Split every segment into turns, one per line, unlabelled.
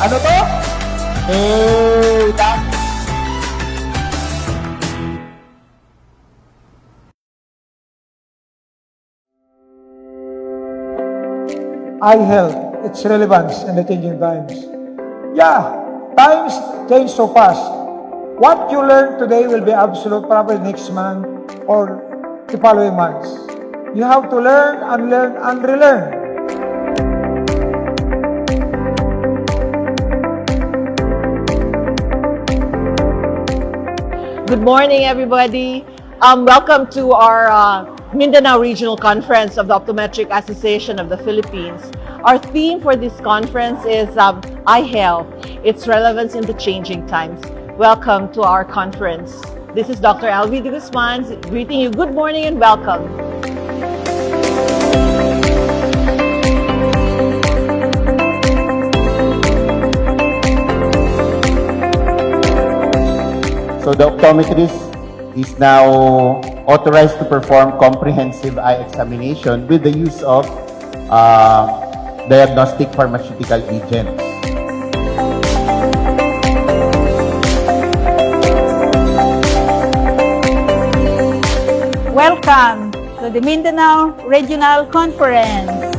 Ano to? Eye health, its relevance in the changing times. Yeah, times change so fast. What you learn today will be absolute probably next month or the following months. You have to learn, unlearn, and relearn.
Good morning, everybody. Welcome to our Mindanao Regional Conference of the Optometric Association of the Philippines. Our theme for this conference is eye health, its relevance in the changing times. Welcome to our conference. This is Dr. Alvi de Guzman greeting you good morning and welcome.
So the optometrist is now authorized to perform comprehensive eye examination with the use of diagnostic pharmaceutical agents.
Welcome to the Mindanao Regional Conference.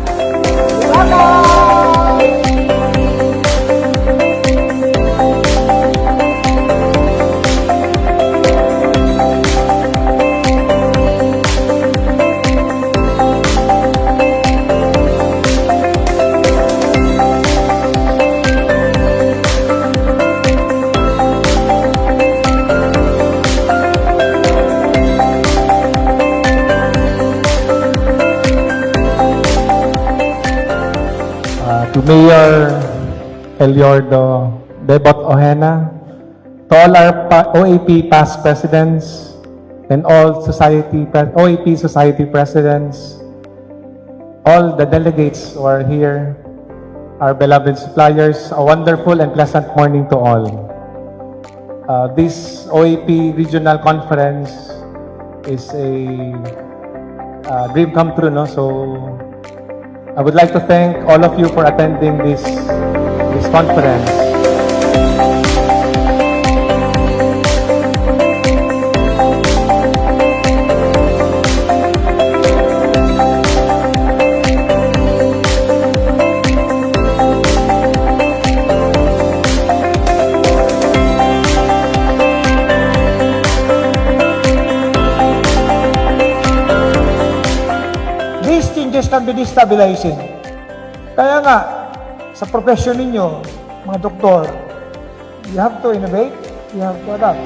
To Mayor Eliordo Bebot Ojena, to all our OAP past presidents and all OAP society presidents, all the delegates who are here, our beloved suppliers, a wonderful and pleasant morning to all. This OAP regional conference is a dream come true, no? So I would like to thank all of you for attending this conference.
These changes can be destabilizing. Kaya nga, sa profession ninyo, mga doktor, you have to innovate, you have to adapt.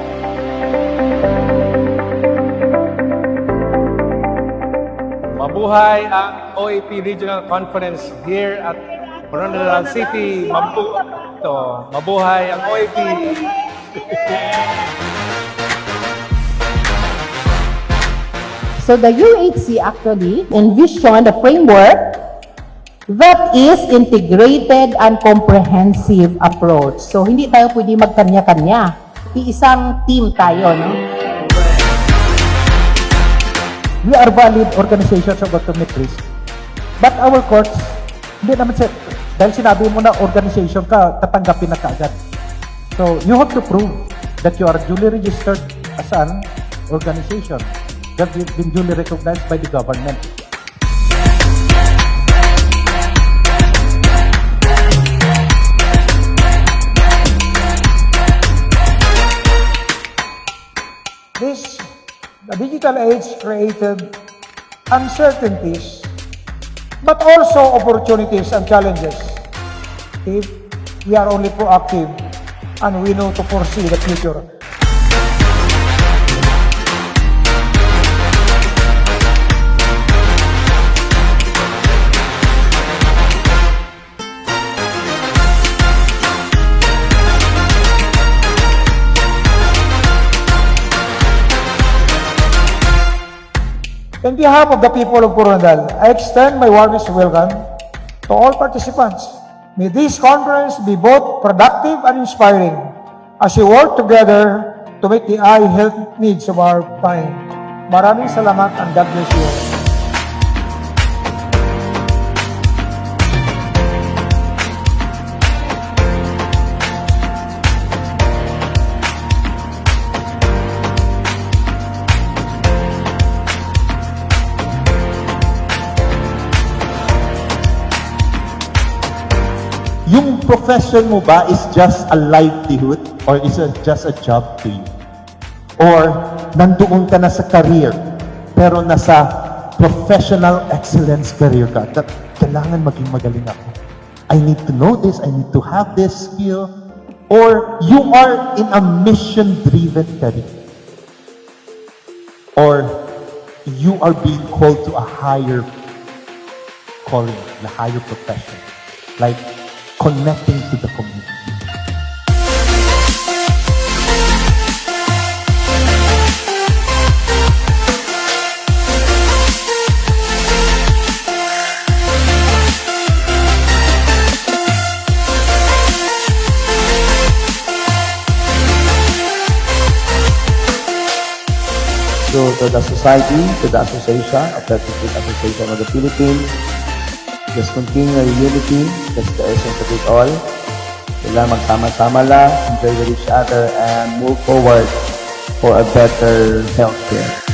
Mabuhay ang OAP Regional Conference here at Coronadal City, Mabuhay ang OAP!
So the UHC actually envisioned a framework that is integrated and comprehensive approach. So hindi tayo pwede magkanya-kanya. Iisang team tayo, no?
We are valid organizations of optometrists. But our courts, hindi naman dahil sinabi mo na organization ka, tatanggapin na kaagad. So you have to prove that you are duly registered as an organization, that you've been duly recognized by the government. The digital age created uncertainties, but also opportunities and challenges. If we are only proactive and we know to foresee the future. On behalf of the people of Coronadal, I extend my warmest welcome to all participants. May this conference be both productive and inspiring as we work together to meet the eye health needs of our time. Maraming salamat and God bless you.
profession mo ba is just a livelihood or is it just a job to you? Or nandoon ka na sa career pero nasa professional excellence career ka. Kailangan maging magaling ako. I need to know this, I need to have this skill. Or you are in a mission-driven career. Or you are being called to a higher calling, a higher profession. Like connecting to the community.
So to the society, to the association, Athletic Association of the Philippines, just continue your unity, that's the essence of it all. Sila magsama-sama lang, enjoy with each other, and move forward for a better healthcare.